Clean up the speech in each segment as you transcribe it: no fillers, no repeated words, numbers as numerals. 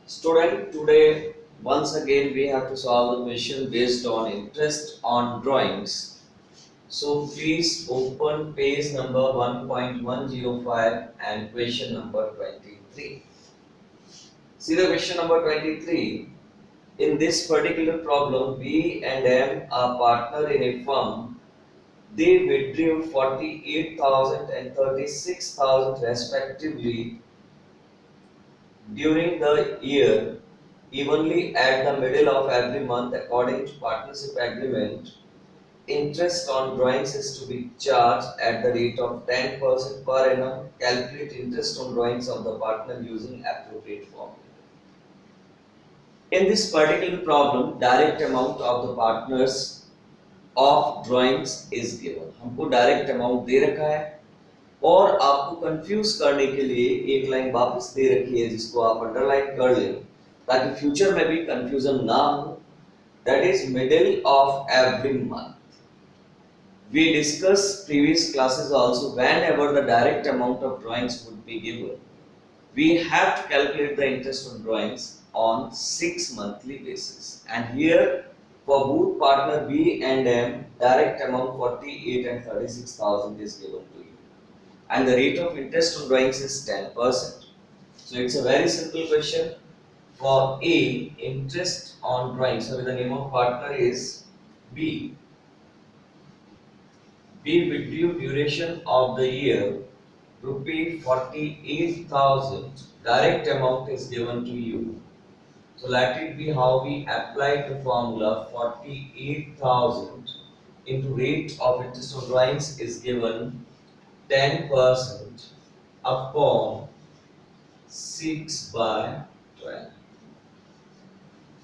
Student, today once again we have to solve the question based on interest on drawings. So please open page number 1.105 and question number 23. See the question number 23. In this particular problem, B and M are partner in a firm. They withdrew 48,000 and 36,000 respectively during the year, evenly at the middle of every month according to partnership agreement. Interest on drawings is to be charged at the rate of 10% per annum. Calculate interest on drawings of the partner using appropriate formula. In this particular problem, direct amount of the partners of drawings is given. हमको direct amount दे रखा है और आपको confuse करने के लिए एक line वापस दे रखी है जिसको आप अंडरलाइन कर लें ताकि फ्यूचर में भी कंफ्यूजन ना हो. That is middle of every month. We discussed previous classes also, whenever the direct amount of drawings would be given, we have to calculate the interest on drawings on 6 monthly basis. And here for both partner B and M, direct amount 48 and 36,000 is given to you. And the rate of interest on drawings is 10%. So it's a very simple question. For A, interest on drawings, so the name of partner is B. B withdrew duration of the year rupee 48,000. Direct amount is given to you. So let it be how we apply the formula. 48,000 into rate of interest on drawings is given 10% upon 6 by 12.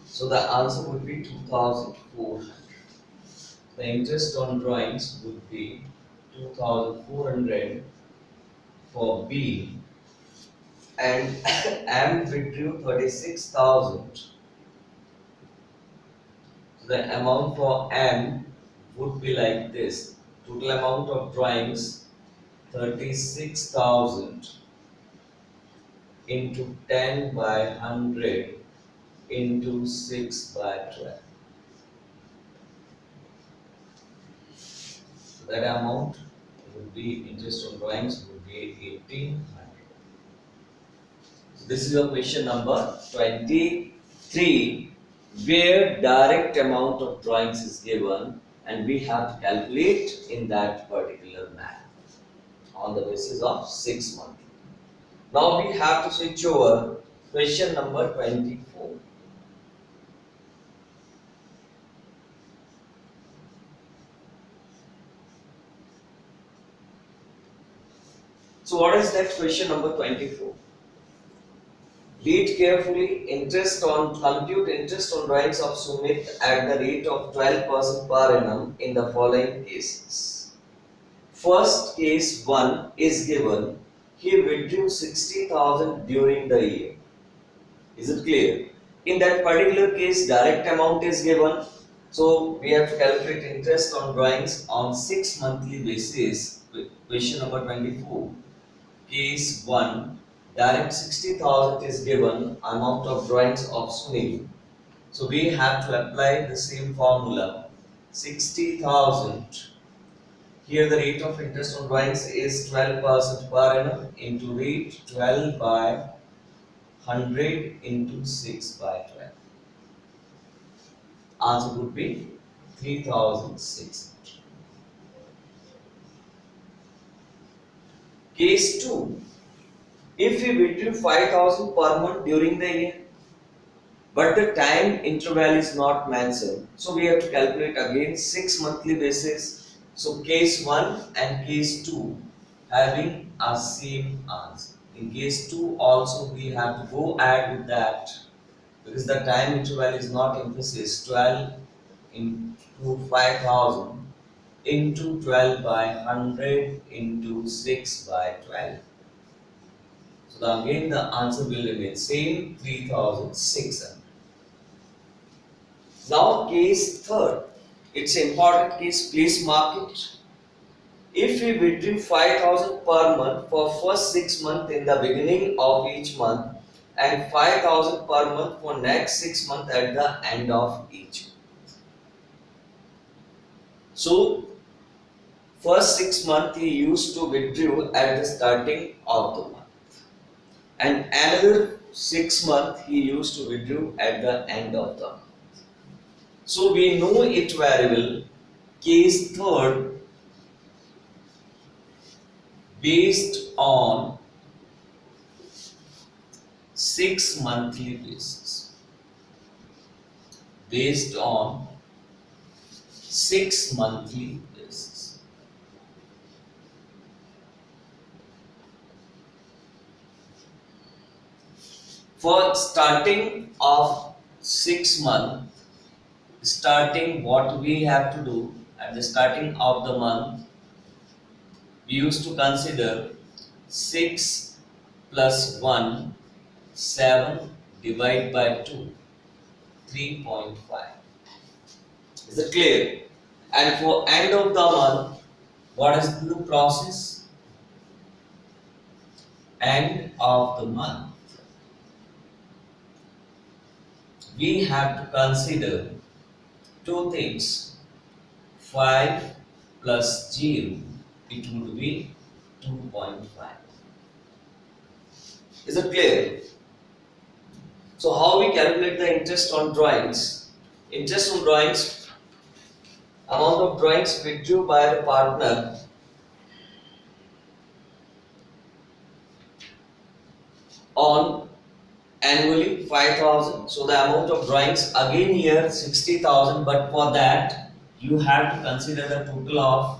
So the answer would be 2,400. The interest on drawings would be 2,400 for B, and M withdrew 36,000. So the amount for M would be like this. Total amount of drawings 36,000 into 10 by 100 into 6 by 12. So that amount would be interest on drawings would be 1,800. So this is your question number 23, where direct amount of drawings is given and we have to calculate in that particular manner on the basis of 6 months. Now we have to switch over question number 24. So what is that question number 24? Read carefully. Compute interest on drawings of Sumit at the rate of 12% per annum in the following cases. First case 1 is given. He withdrew 60,000 during the year. Is it clear? In that particular case, direct amount is given. So we have to calculate interest on drawings on 6 monthly basis. Question number 24. Case 1, direct 60,000 is given, amount of drawings of Sunil. So we have to apply the same formula. 60,000. Here the rate of interest on drawings is 12% per annum into rate 12 by 100 into 6 by 12. Answer would be 3,600. Case 2. If we withdrew 5,000 per month during the year, but the time interval is not mentioned, so we have to calculate again 6 monthly basis. So case 1 and case 2 having a same answer. In case 2 also we have to go add with that because the time interval is not emphasized. 12 into 5,000 into 12 by 100 into 6 by 12. So again the answer will remain same, 3,600. Now case 3. It's an important case, please mark it. If we withdrew 5,000 per month for first 6 months in the beginning of each month, and 5,000 per month for next 6 months at the end of each. So first 6 months he used to withdraw at the starting of the month, and another 6 months he used to withdraw at the end of the month. So we know it variable case third based on 6 monthly basis. Based on 6 monthly basis. For starting of 6 month, starting what we have to do at the starting of the month, we used to consider 6 plus 1, 7 divided by 2, 3.5. Is it clear? And for end of the month, what is the process? End of the month, we have to consider two things. 5 plus 0, it would be 2.5. Is it clear? So how we calculate the interest on drawings? Interest on drawings, amount of drawings withdrew by the partner on annually 5,000. So the amount of drawings again here 60,000, but for that you have to consider the total of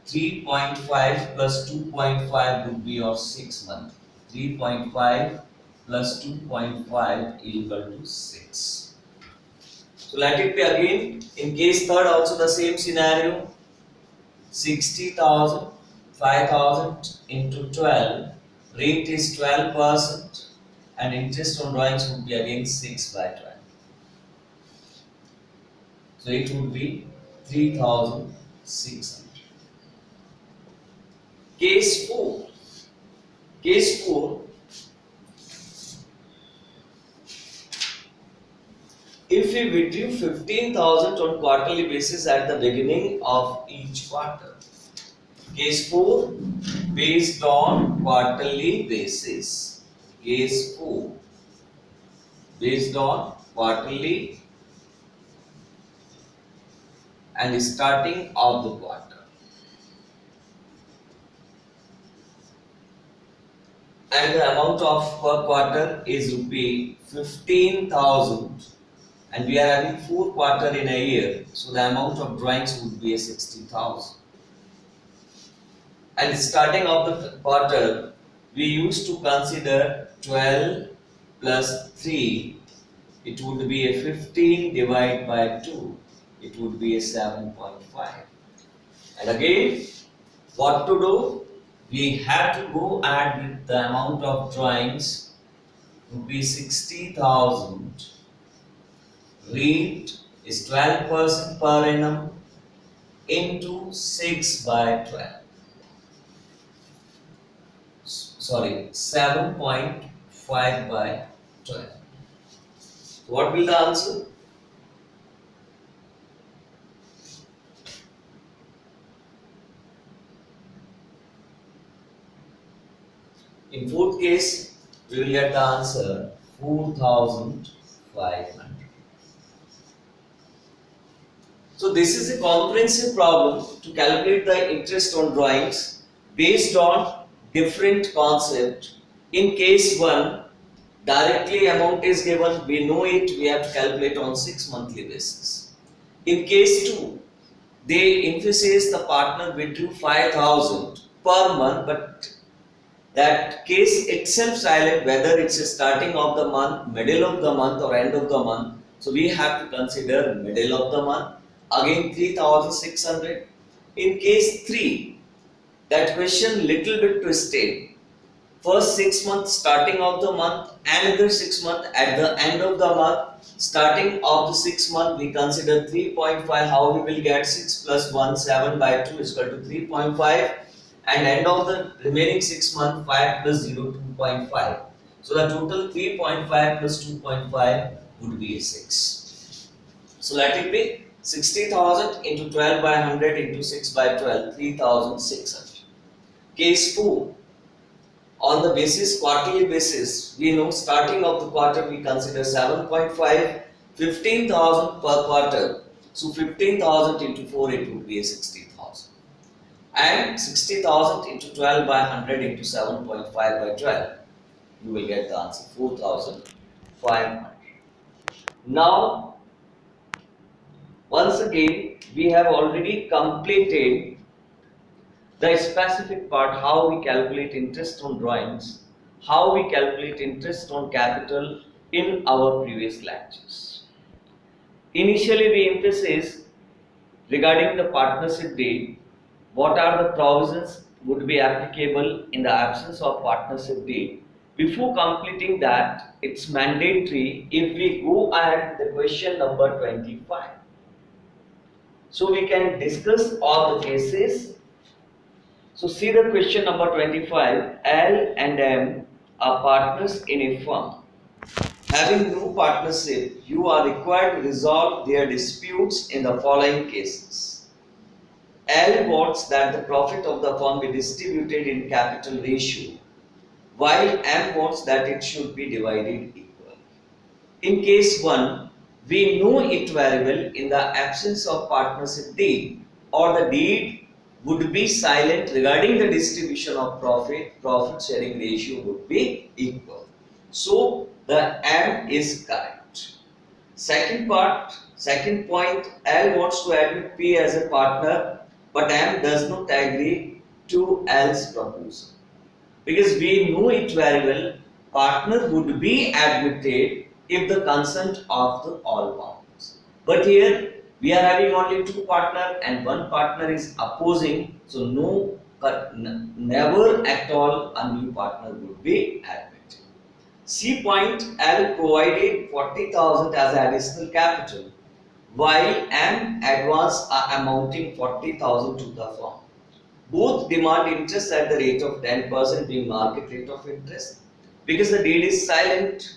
3.5 plus 2.5 would be your 6 months. 3.5 plus 2.5 is equal to 6. So let it be again in case third also the same scenario. 60,000, 5,000 into 12, rate is 12%, and interest on drawings would be again 6 by 12. So it would be 3,600. Case 4. Case 4. If we withdrew 15,000 on quarterly basis at the beginning of each quarter. Case 4 based on quarterly basis. Case 4 based on quarterly and starting of the quarter. And the amount of per quarter is rupee 15,000, and we are having 4 quarters in a year, so the amount of drawings would be 60,000. And starting of the quarter, we used to consider 12 plus 3, it would be a 15 divided by 2, it would be a 7.5. And again, what to do? We have to go add with the amount of drawings would be 60,000. Rate is 12% per annum into 6 by 12. Sorry, 7.5 by 12. So what will the answer? In fourth case, we will get the answer 4,500. So this is a comprehensive problem to calculate the interest on drawings based on different concept. In case 1, directly amount is given, we know it, we have to calculate on 6 monthly basis. In case 2, they emphasize the partner withdrew 5,000 per month, but that case itself silent whether it's a starting of the month, middle of the month or end of the month. So we have to consider middle of the month. Again 3,600. In case 3, that question little bit twisted. First 6 months starting of the month, another 6 months at the end of the month. Starting of the 6 month we consider 3.5. How we will get 6 plus 1, 7 by 2 is equal to 3.5. And end of the remaining 6 months 5 plus 0, 2.5. So the total 3.5 plus 2.5 would be a 6. So let it be 60,000 into 12 by 100 into 6 by 12, 3,600. Case 4. On the basis, quarterly basis, we know starting of the quarter we consider 7.5, 15,000 per quarter. So 15,000 into 4, it would be a 60,000. And 60,000 into 12 by 100 into 7.5 by 12, you will get the answer 4,500. Now, once again, we have already completed the specific part, how we calculate interest on drawings, how we calculate interest on capital in our previous lectures. Initially, we emphasize regarding the partnership deed, what are the provisions would be applicable in the absence of partnership deed. Before completing that, it's mandatory if we go ahead with the question number 25. So we can discuss all the cases. So see the question number 25. L and M are partners in a firm. Having no partnership, you are required to resolve their disputes in the following cases. L wants that the profit of the firm be distributed in capital ratio, while M wants that it should be divided equally. In case 1, we know it very well in the absence of partnership deed, or the deed would be silent regarding the distribution of profit sharing ratio would be equal. So the M is correct. Second point, L wants to admit P as a partner, but M does not agree to L's proposal. Because we know it very well, partner would be admitted if the consent of the all partners. But here we are having only 2 partners and 1 partner is opposing, so never at all a new partner would be admitted. C point, L provided 40,000 as additional capital, while M advanced amounting 40,000 to the firm. Both demand interest at the rate of 10% being market rate of interest. Because the deed is silent,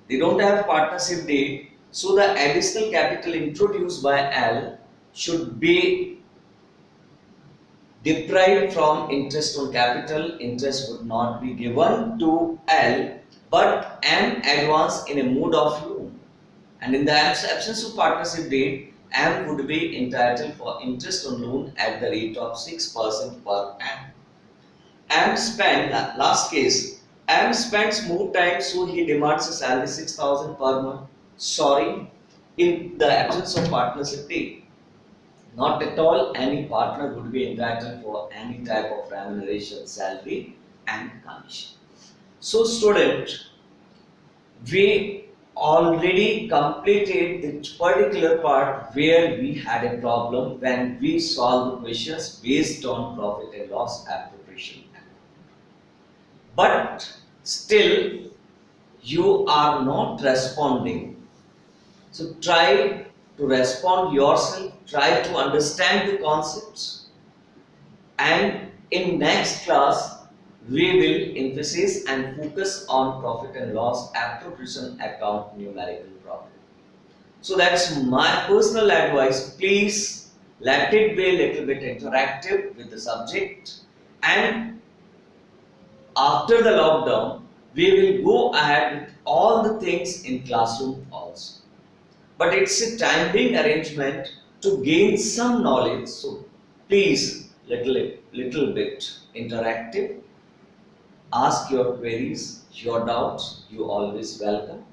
they don't have partnership deed, so the additional capital introduced by L should be deprived from interest on capital. Interest would not be given to L, but M advanced in a mode of loan. And in the absence of partnership deed, M would be entitled for interest on loan at the rate of 6% per annum. M spent, last case, M spends more time, so he demands a salary 6,000 per month. Sorry, in the absence of partnership deed, not at all any partner would be entitled for any type of remuneration, salary and commission. So student, we already completed the particular part where we had a problem when we solved the questions based on profit and loss appropriation. But still you are not responding. So try to respond yourself, try to understand the concepts, and in next class we will emphasize and focus on profit and loss appropriation account numerical problem. So that's my personal advice. Please let it be a little bit interactive with the subject, and after the lockdown we will go ahead with all the things in classroom also. But it's a timing arrangement to gain some knowledge. So please, little bit interactive. Ask your queries, your doubts. You always welcome.